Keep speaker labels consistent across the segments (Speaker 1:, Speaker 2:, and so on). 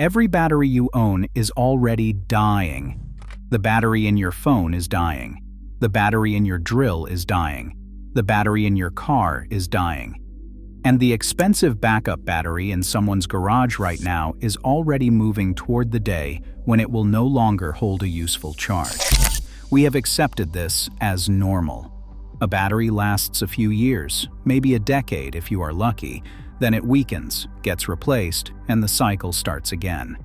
Speaker 1: Every battery you own is already dying. The battery in your phone is dying. The battery in your drill is dying. The battery in your car is dying. And the expensive backup battery in someone's garage right now is already moving toward the day when it will no longer hold a useful charge. We have accepted this as normal. A battery lasts a few years, maybe a decade if you are lucky, then it weakens, gets replaced, and the cycle starts again.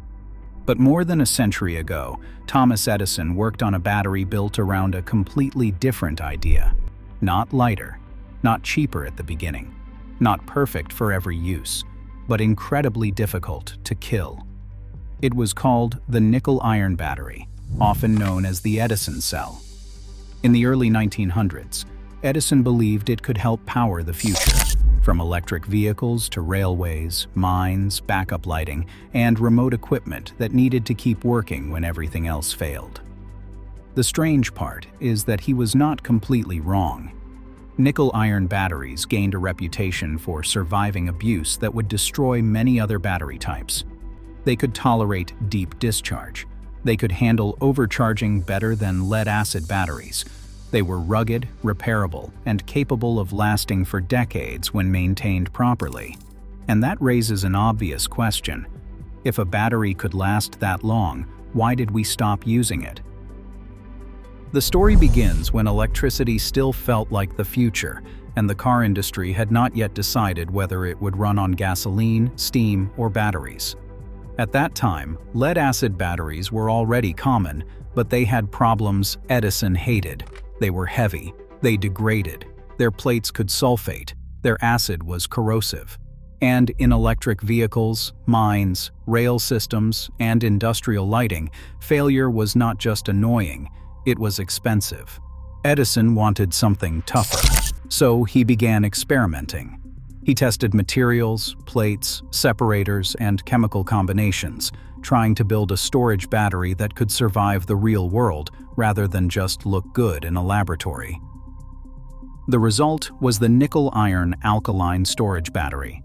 Speaker 1: But more than a century ago, Thomas Edison worked on a battery built around a completely different idea. Not lighter, not cheaper at the beginning, not perfect for every use, but incredibly difficult to kill. It was called the nickel-iron battery, often known as the Edison cell. In the early 1900s, Edison believed it could help power the future, from electric vehicles to railways, mines, backup lighting, and remote equipment that needed to keep working when everything else failed. The strange part is that he was not completely wrong. Nickel-iron batteries gained a reputation for surviving abuse that would destroy many other battery types. They could tolerate deep discharge. They could handle overcharging better than lead-acid batteries. They were rugged, repairable, and capable of lasting for decades when maintained properly. And that raises an obvious question. If a battery could last that long, why did we stop using it? The story begins when electricity still felt like the future, and the car industry had not yet decided whether it would run on gasoline, steam, or batteries. At that time, lead-acid batteries were already common, but they had problems Edison hated. They were heavy, they degraded, their plates could sulfate, their acid was corrosive. And in electric vehicles, mines, rail systems, and industrial lighting, failure was not just annoying, it was expensive. Edison wanted something tougher, so he began experimenting. He tested materials, plates, separators, and chemical combinations, trying to build a storage battery that could survive the real world rather than just look good in a laboratory. The result was the nickel-iron alkaline storage battery.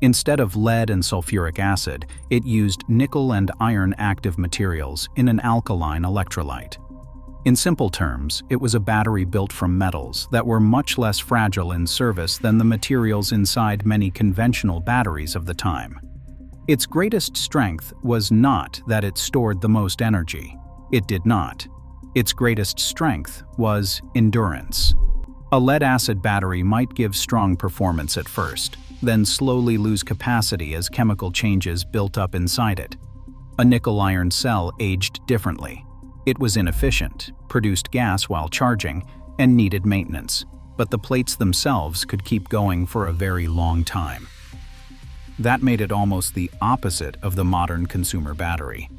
Speaker 1: Instead of lead and sulfuric acid, it used nickel and iron active materials in an alkaline electrolyte. In simple terms, it was a battery built from metals that were much less fragile in service than the materials inside many conventional batteries of the time. Its greatest strength was not that it stored the most energy. It did not. Its greatest strength was endurance. A lead-acid battery might give strong performance at first, then slowly lose capacity as chemical changes built up inside it. A nickel-iron cell aged differently. It was inefficient, produced gas while charging, and needed maintenance, but the plates themselves could keep going for a very long time. That made it almost the opposite of the modern consumer battery.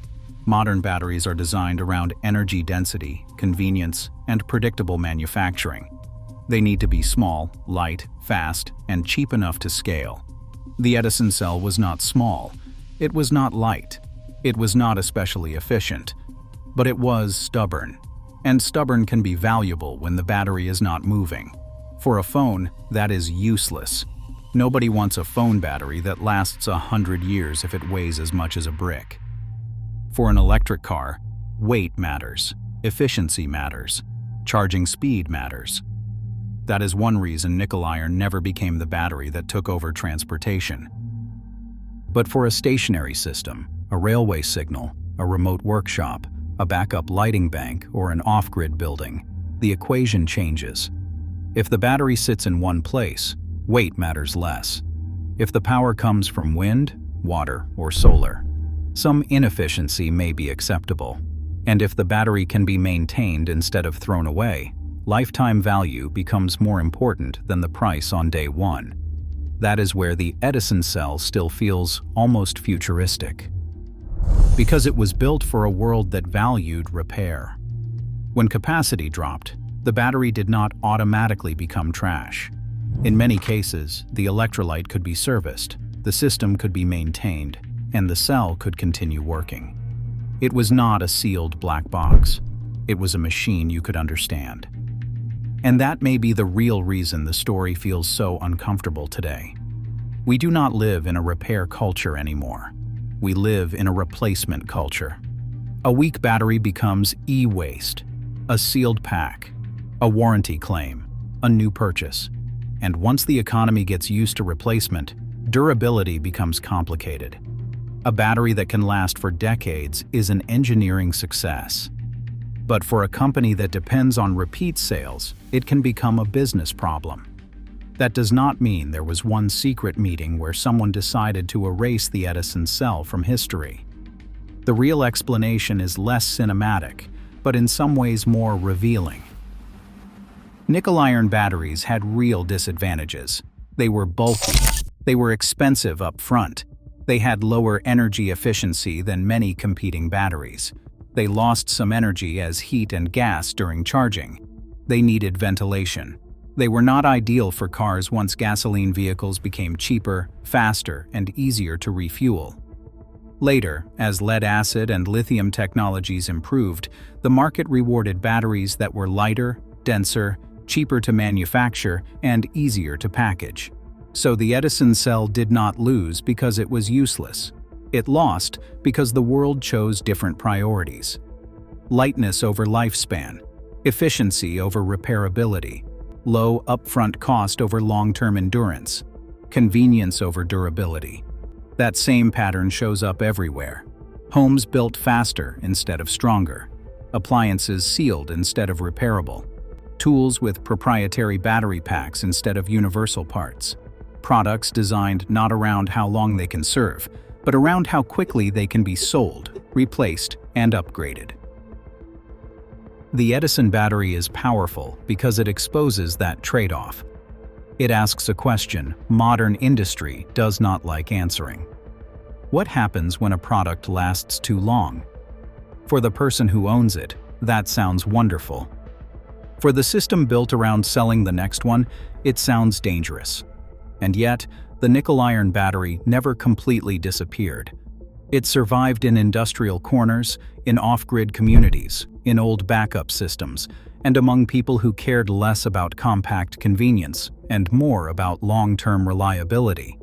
Speaker 1: Modern batteries are designed around energy density, convenience, and predictable manufacturing. They need to be small, light, fast, and cheap enough to scale. The Edison cell was not small. It was not light. It was not especially efficient. But it was stubborn. And stubborn can be valuable when the battery is not moving. For a phone, that is useless. Nobody wants a phone battery that lasts 100 years if it weighs as much as a brick. For an electric car, weight matters, efficiency matters, charging speed matters. That is one reason nickel-iron never became the battery that took over transportation. But for a stationary system, a railway signal, a remote workshop, a backup lighting bank, or an off-grid building, the equation changes. If the battery sits in one place, weight matters less. If the power comes from wind, water, or solar, some inefficiency may be acceptable. And if the battery can be maintained instead of thrown away, lifetime value becomes more important than the price on day one. That is where the Edison cell still feels almost futuristic. Because it was built for a world that valued repair. When capacity dropped, the battery did not automatically become trash. In many cases, the electrolyte could be serviced, the system could be maintained, and the cell could continue working. It was not a sealed black box. It was a machine you could understand. And that may be the real reason the story feels so uncomfortable today. We do not live in a repair culture anymore. We live in a replacement culture. A weak battery becomes e-waste, a sealed pack, a warranty claim, a new purchase. And once the economy gets used to replacement, durability becomes complicated. A battery that can last for decades is an engineering success. But for a company that depends on repeat sales, it can become a business problem. That does not mean there was one secret meeting where someone decided to erase the Edison cell from history. The real explanation is less cinematic, but in some ways more revealing. Nickel-iron batteries had real disadvantages. They were bulky. They were expensive up front. They had lower energy efficiency than many competing batteries. They lost some energy as heat and gas during charging. They needed ventilation. They were not ideal for cars once gasoline vehicles became cheaper, faster, and easier to refuel. Later, as lead-acid and lithium technologies improved, the market rewarded batteries that were lighter, denser, cheaper to manufacture, and easier to package. So the Edison cell did not lose because it was useless. It lost because the world chose different priorities. Lightness over lifespan, efficiency over repairability, low upfront cost over long-term endurance, convenience over durability. That same pattern shows up everywhere. Homes built faster instead of stronger. Appliances sealed instead of repairable. Tools with proprietary battery packs instead of universal parts. Products designed not around how long they can serve, but around how quickly they can be sold, replaced, and upgraded. The Edison battery is powerful because it exposes that trade-off. It asks a question modern industry does not like answering. What happens when a product lasts too long? For the person who owns it, that sounds wonderful. For the system built around selling the next one, it sounds dangerous. And yet, the nickel-iron battery never completely disappeared. It survived in industrial corners, in off-grid communities, in old backup systems, and among people who cared less about compact convenience and more about long-term reliability.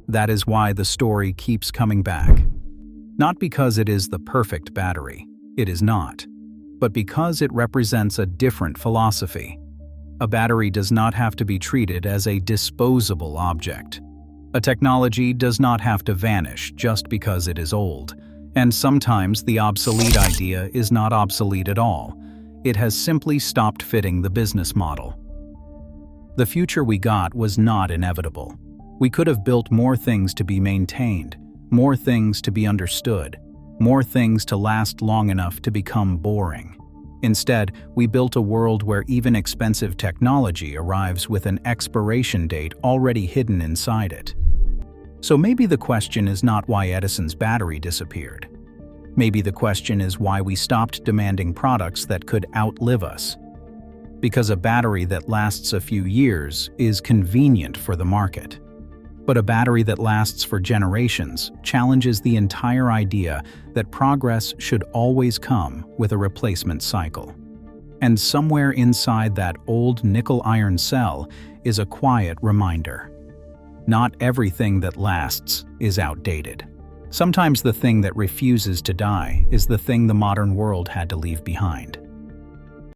Speaker 1: That is why the story keeps coming back. Not because it is the perfect battery, it is not, but because it represents a different philosophy. A battery does not have to be treated as a disposable object. A technology does not have to vanish just because it is old, and sometimes the obsolete idea is not obsolete at all. It has simply stopped fitting the business model. The future we got was not inevitable. We could have built more things to be maintained, more things to be understood, more things to last long enough to become boring. Instead, we built a world where even expensive technology arrives with an expiration date already hidden inside it. So maybe the question is not why Edison's battery disappeared. Maybe the question is why we stopped demanding products that could outlive us. Because a battery that lasts a few years is convenient for the market. But a battery that lasts for generations challenges the entire idea that progress should always come with a replacement cycle. And somewhere inside that old nickel-iron cell is a quiet reminder. Not everything that lasts is outdated. Sometimes the thing that refuses to die is the thing the modern world had to leave behind.